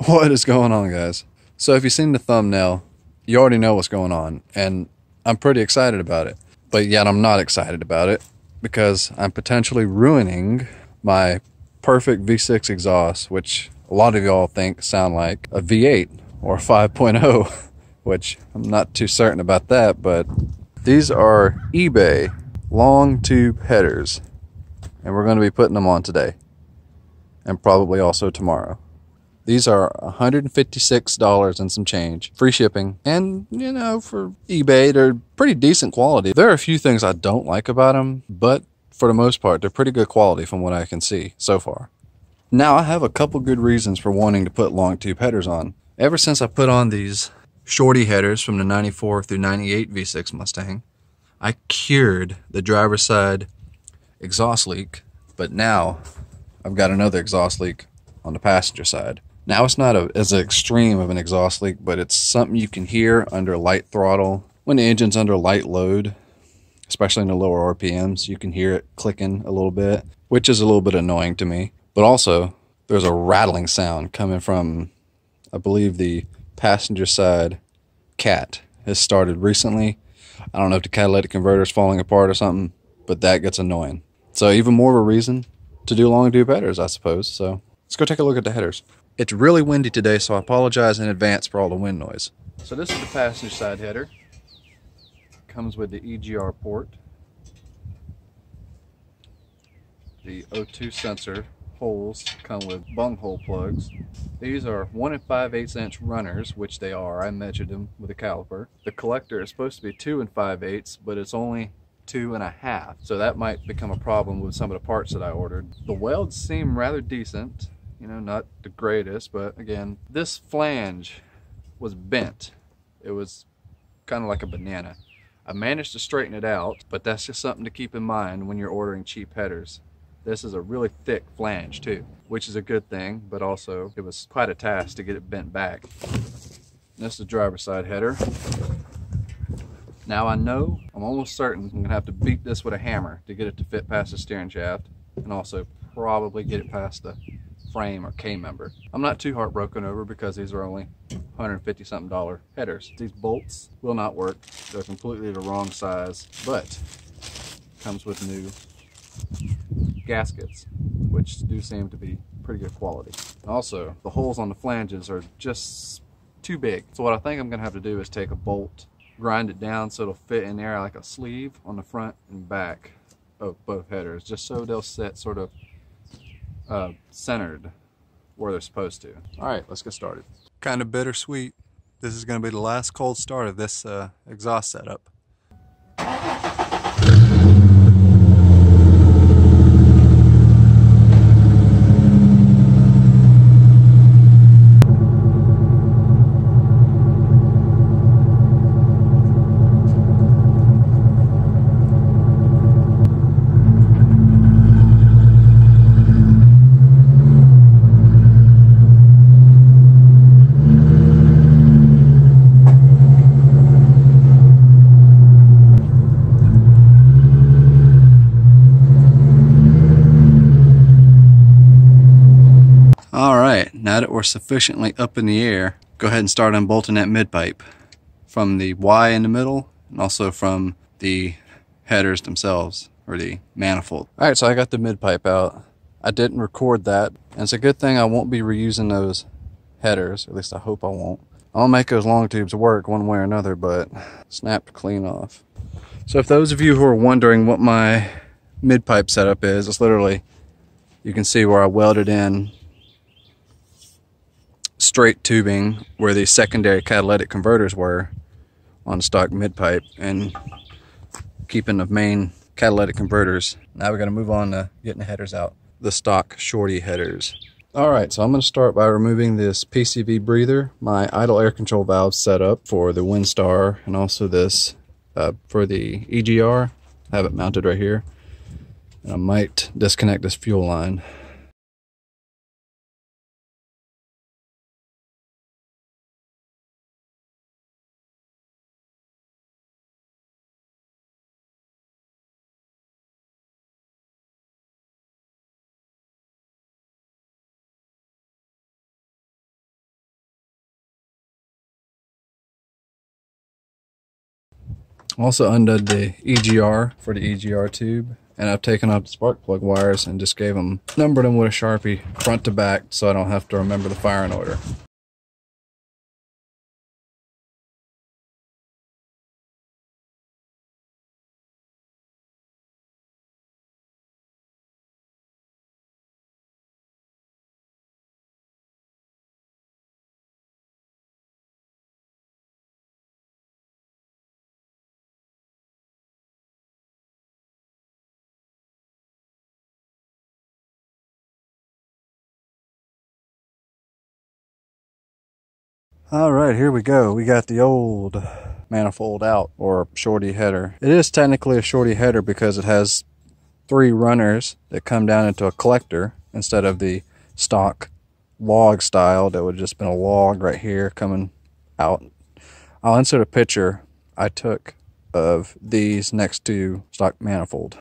What is going on, guys? So if you've seen the thumbnail, you already know what's going on, and I'm pretty excited about it. But yet I'm not excited about it because I'm potentially ruining my perfect V6 exhaust, which a lot of y'all think sound like a V8 or a 5.0, which I'm not too certain about that, but these are eBay long tube headers, and we're going to be putting them on today and probably also tomorrow. These are $156 and some change, free shipping, and you know, for eBay, they're pretty decent quality. There are a few things I don't like about them, but for the most part, they're pretty good quality from what I can see so far. Now, I have a couple good reasons for wanting to put long tube headers on. Ever since I put on these shorty headers from the 94 through 98 V6 Mustang, I cured the driver's side exhaust leak, but now I've got another exhaust leak on the passenger side. Now it's not as extreme of an exhaust leak, but it's something you can hear under light throttle. When the engine's under light load, especially in the lower RPMs, you can hear it clicking a little bit, which is a little bit annoying to me. But also, there's a rattling sound coming from, I believe, the passenger side cat has started recently. I don't know if the catalytic converter is falling apart or something, but that gets annoying. So even more of a reason to do long tube headers, I suppose. So let's go take a look at the headers. It's really windy today, so I apologize in advance for all the wind noise. So this is the passenger side header. Comes with the EGR port, the O2 sensor holes come with bunghole plugs. These are 1 5/8 inch runners, which they are. I measured them with a caliper. The collector is supposed to be 2 5/8, but it's only 2 1/2, so that might become a problem with some of the parts that I ordered. The welds seem rather decent. You know, not the greatest, but again, this flange was bent. It was kind of like a banana. I managed to straighten it out, but that's just something to keep in mind when you're ordering cheap headers. This is a really thick flange too, which is a good thing, but also it was quite a task to get it bent back. This is the driver's side header. Now I know, I'm almost certain I'm gonna have to beat this with a hammer to get it to fit past the steering shaft, and also probably get it past the frame or K-member. I'm not too heartbroken over because these are only $150 something headers. These bolts will not work. They're completely the wrong size, but comes with new gaskets, which do seem to be pretty good quality. Also, the holes on the flanges are just too big. So what I think I'm gonna have to do is take a bolt, grind it down so it'll fit in there like a sleeve on the front and back of both headers, just so they'll sit sort of centered where they're supposed to. All right, let's get started. Kind of bittersweet. This is going to be the last cold start of this exhaust setup. Alright, now that we're sufficiently up in the air, go ahead and start unbolting that mid-pipe from the Y in the middle and also from the headers themselves, or the manifold. Alright, so I got the mid-pipe out. I didn't record that, and it's a good thing I won't be reusing those headers, at least I hope I won't. I'll make those long tubes work one way or another, but snapped clean off. So if those of you who are wondering what my mid-pipe setup is, it's literally, you can see where I welded in straight tubing where the secondary catalytic converters were on stock mid-pipe, and keeping the main catalytic converters. Now we got to move on to getting the headers out, the stock shorty headers. Alright, so I'm going to start by removing this PCV breather, my idle air control valve setup for the Windstar, and also this for the EGR. I have it mounted right here, and I might disconnect this fuel line. Also undid the EGR for the EGR tube, and I've taken out the spark plug wires and just numbered them with a Sharpie front to back so I don't have to remember the firing order. Alright, here we go. We got the old manifold out, or shorty header. It is technically a shorty header because it has 3 runners that come down into a collector instead of the stock log style that would just been a log right here coming out. I'll insert a picture I took of these next to stock manifold.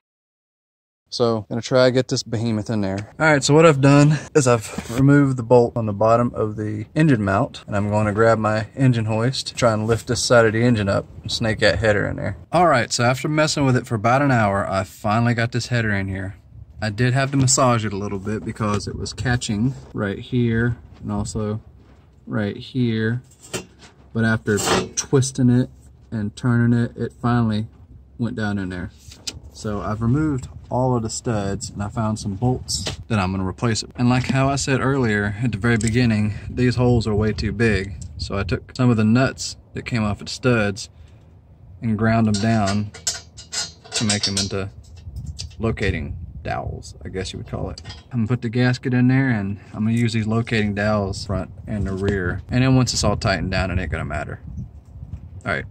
So I'm gonna try to get this behemoth in there. Alright, so what I've done is I've removed the bolt on the bottom of the engine mount, and I'm going to grab my engine hoist, try and lift this side of the engine up and snake that header in there. Alright, so after messing with it for about an hour, I finally got this header in here. I did have to massage it a little bit because it was catching right here and also right here. But after twisting it and turning it, it finally went down in there. So I've removed all of the studs and I found some bolts that I'm going to replace it. And like how I said earlier at the very beginning, these holes are way too big. So I took some of the nuts that came off of the studs and ground them down to make them into locating dowels, I guess you would call it. I'm gonna put the gasket in there and I'm gonna use these locating dowels front and the rear. And then once it's all tightened down, it ain't gonna matter. All right.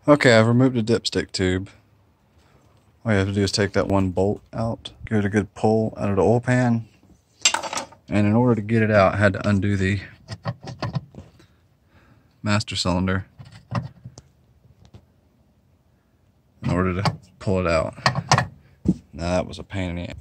Okay, I've removed the dipstick tube. All you have to do is take that one bolt out, give it a good pull out of the oil pan, and in order to get it out, I had to undo the master cylinder in order to pull it out. Now that was a pain in the ass.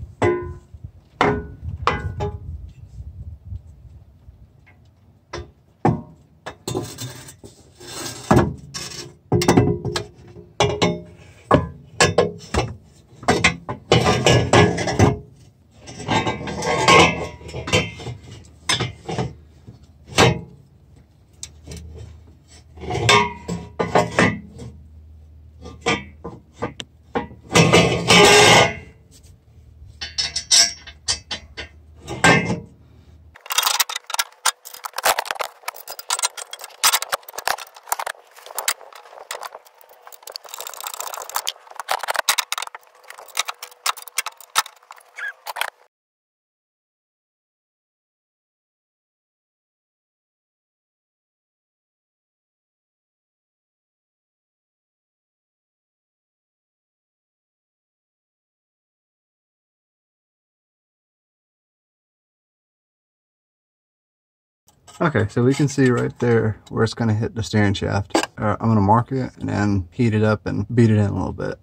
Okay, so we can see right there where it's going to hit the steering shaft. I'm going to mark it and then heat it up and beat it in a little bit.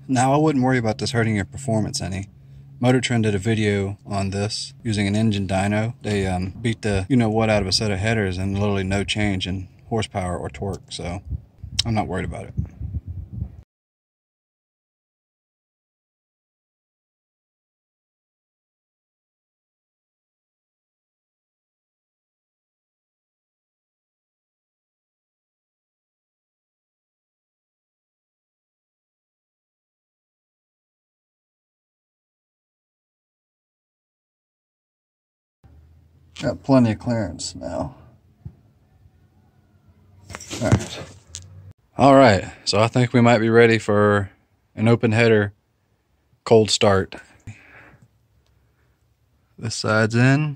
Now, I wouldn't worry about this hurting your performance any. Motor Trend did a video on this using an engine dyno. They beat the you-know-what out of a set of headers and literally no change in horsepower or torque, so I'm not worried about it. Got plenty of clearance now. Alright, so I think we might be ready for an open header cold start. This side's in.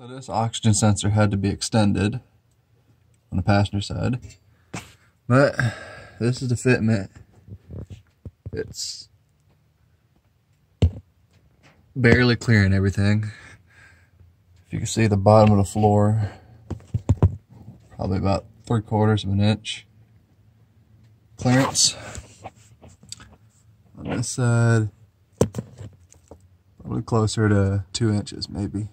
So this oxygen sensor had to be extended on the passenger side, but this is the fitment. It's barely clearing everything. If you can see the bottom of the floor, probably about 3/4 of an inch clearance. On this side, probably closer to 2 inches maybe.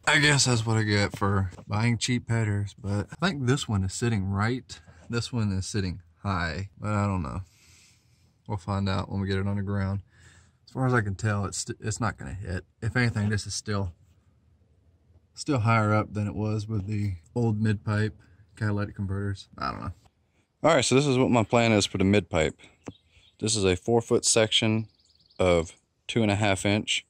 I guess that's what I get for buying cheap headers, but I think this one is sitting right. This one is sitting high, but I don't know. We'll find out when we get it on the ground. As far as I can tell, it's not going to hit. If anything, this is still higher up than it was with the old mid-pipe catalytic converters. I don't know. All right, so this is what my plan is for the mid-pipe. This is a 4-foot section of 2.5-inch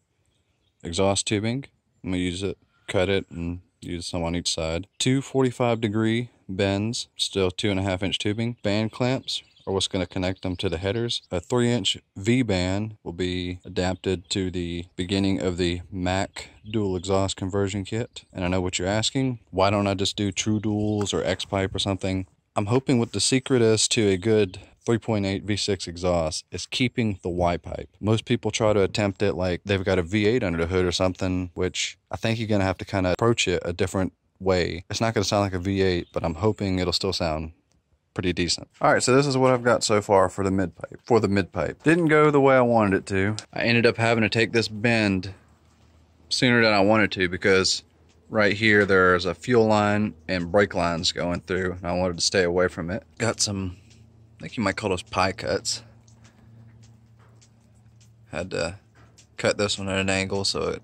exhaust tubing. I'm going to use it, cut it, and use some on each side. Two 45-degree bends, still 2.5-inch tubing. Band clamps are what's going to connect them to the headers. A 3-inch V-band will be adapted to the beginning of the Mac dual exhaust conversion kit. And I know what you're asking, why don't I just do true duals or X-pipe or something? I'm hoping what the secret is to a good 3.8 V6 exhaust is keeping the Y pipe. Most people try to attempt it like they've got a V8 under the hood or something, which I think you're going to have to kind of approach it a different way. It's not going to sound like a V8, but I'm hoping it'll still sound pretty decent. All right, so this is what I've got so far for the mid-pipe. Didn't go the way I wanted it to. I ended up having to take this bend sooner than I wanted to because right here there's a fuel line and brake lines going through, and I wanted to stay away from it. Got some, I think you might call those pie cuts. Had to cut this one at an angle so it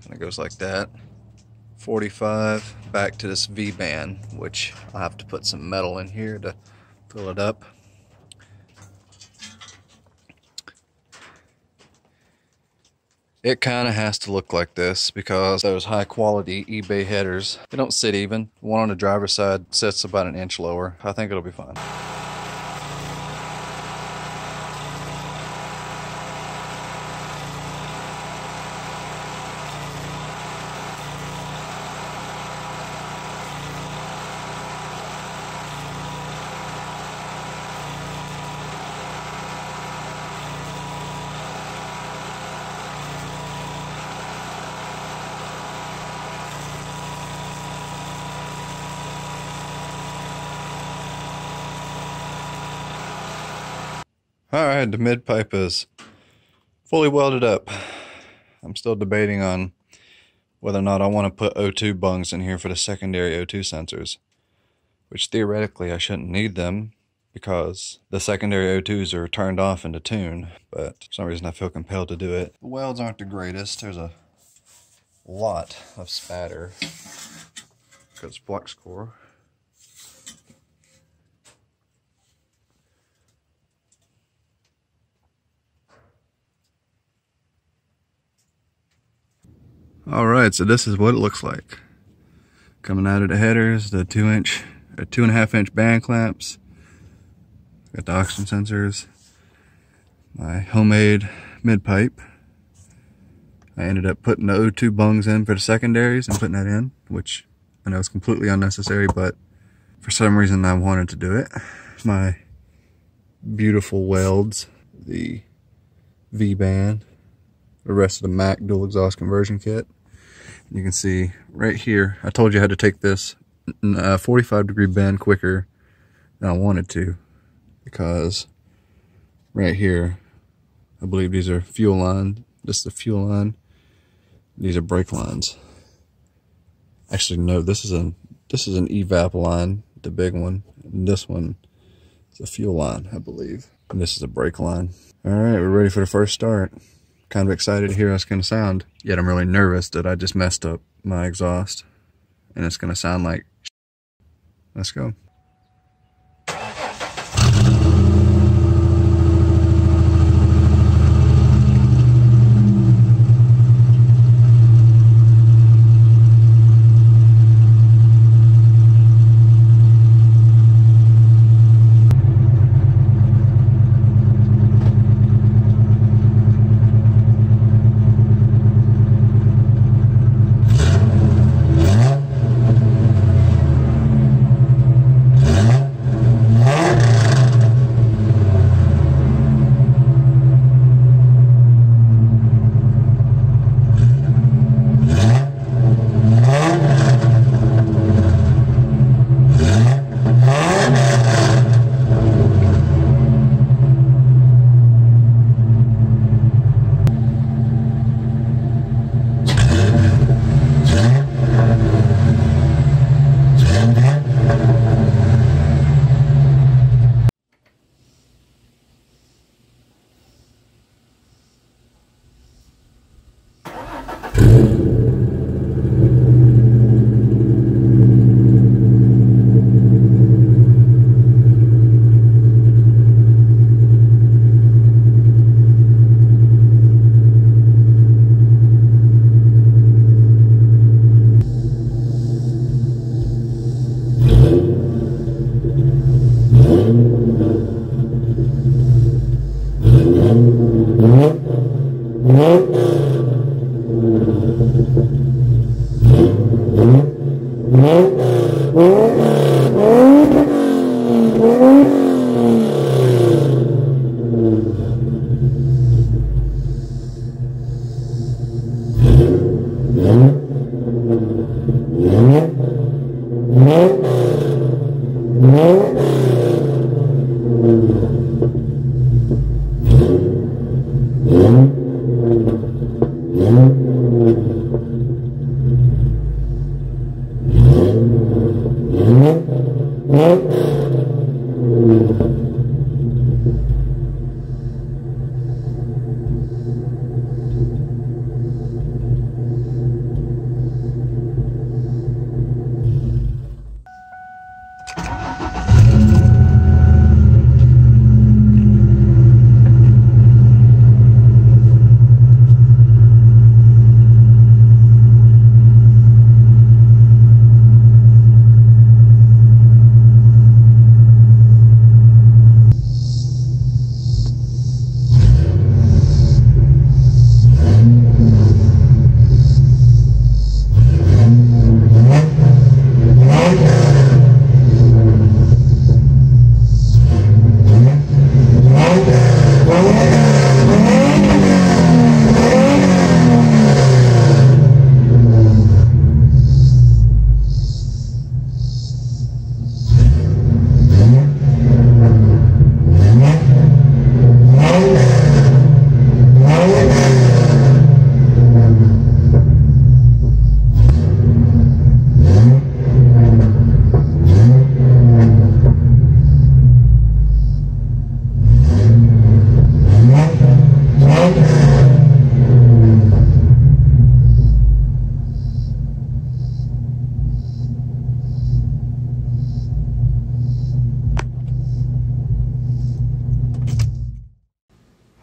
kind of goes like that. 45 back to this V-band, which I'll have to put some metal in here to fill it up. It kind of has to look like this because those high quality eBay headers, they don't sit even. One on the driver's side sits about an inch lower. I think it'll be fine. Alright, the mid-pipe is fully welded up. I'm still debating on whether or not I want to put O2 bungs in here for the secondary O2 sensors, which theoretically I shouldn't need them because the secondary O2s are turned off into tune, but for some reason I feel compelled to do it. The welds aren't the greatest. There's a lot of spatter because flux core. Alright, so this is what it looks like. Coming out of the headers, the 2.5-inch band clamps. Got the oxygen sensors. My homemade mid-pipe. I ended up putting the O2 bungs in for the secondaries and putting that in, which I know is completely unnecessary, but for some reason I wanted to do it. My beautiful welds, the V-band, the rest of the Mac dual exhaust conversion kit. You can see right here, I told you I had to take this 45-degree bend quicker than I wanted to because right here, I believe these are fuel line. This is the fuel line. These are brake lines. Actually, no, this is an evap line, the big one. And this one is a fuel line, I believe. And this is a brake line. All right, we're ready for the first start. Kind of excited to hear how it's going to sound. Yet I'm really nervous that I just messed up my exhaust and it's going to sound like shit. Let's go.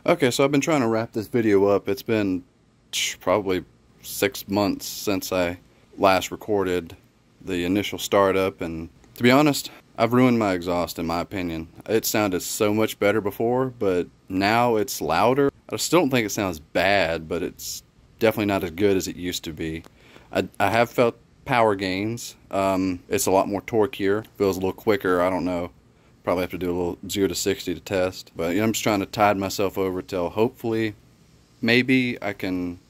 Okay, so I've been trying to wrap this video up. It's been probably 6 months since I last recorded the initial startup, and to be honest, I've ruined my exhaust in my opinion. It sounded so much better before, but now it's louder. I still don't think it sounds bad, but it's definitely not as good as it used to be. I have felt power gains. It's a lot more torqueier, feels a little quicker, I don't know. Probably have to do a little 0 to 60 to test. But you know, I'm just trying to tide myself over till hopefully maybe I can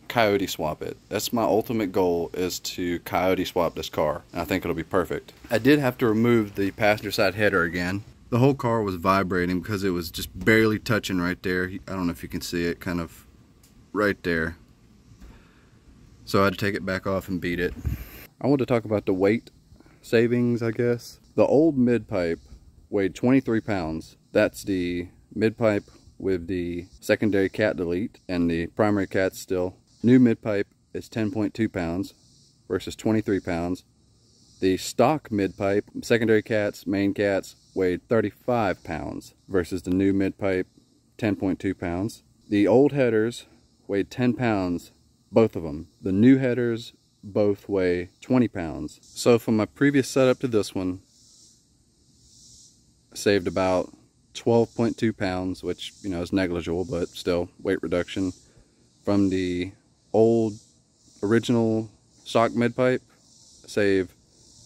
coyote swap it. That's my ultimate goal, is to coyote swap this car. And I think it'll be perfect. I did have to remove the passenger side header again. The whole car was vibrating because it was just barely touching right there. I don't know if you can see it, kind of right there. So I had to take it back off and beat it. I want to talk about the weight savings, I guess. The old mid-pipe weighed 23 pounds. That's the mid-pipe with the secondary cat delete, and the primary cat's still. New mid-pipe is 10.2 pounds versus 23 pounds. The stock mid-pipe, secondary cats, main cats, weighed 35 pounds versus the new mid-pipe, 10.2 pounds. The old headers weighed 10 pounds, both of them. The new headers both weigh 20 pounds. So from my previous setup to this one, saved about 12.2 pounds, which, you know, is negligible, but still weight reduction. From the old original stock mid-pipe, save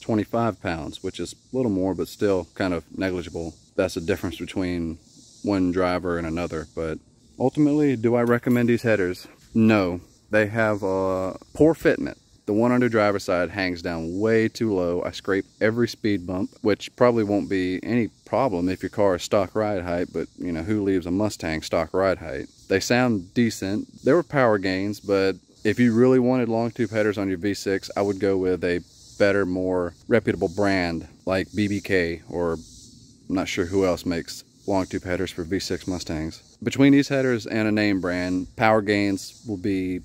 25 pounds, which is a little more, but still kind of negligible. That's the difference between one driver and another. But ultimately, do I recommend these headers? No. They have a poor fitment. The one on the driver's side hangs down way too low. I scrape every speed bump, which probably won't be any problem if your car is stock ride height, but you know, who leaves a Mustang stock ride height? They sound decent. There were power gains, but if you really wanted long tube headers on your V6, I would go with a better, more reputable brand like BBK, or I'm not sure who else makes long tube headers for V6 Mustangs. Between these headers and a name brand, power gains will be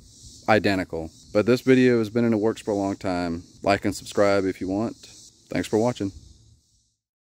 identical. But this video has been in the works for a long time. Like and subscribe if you want. Thanks for watching.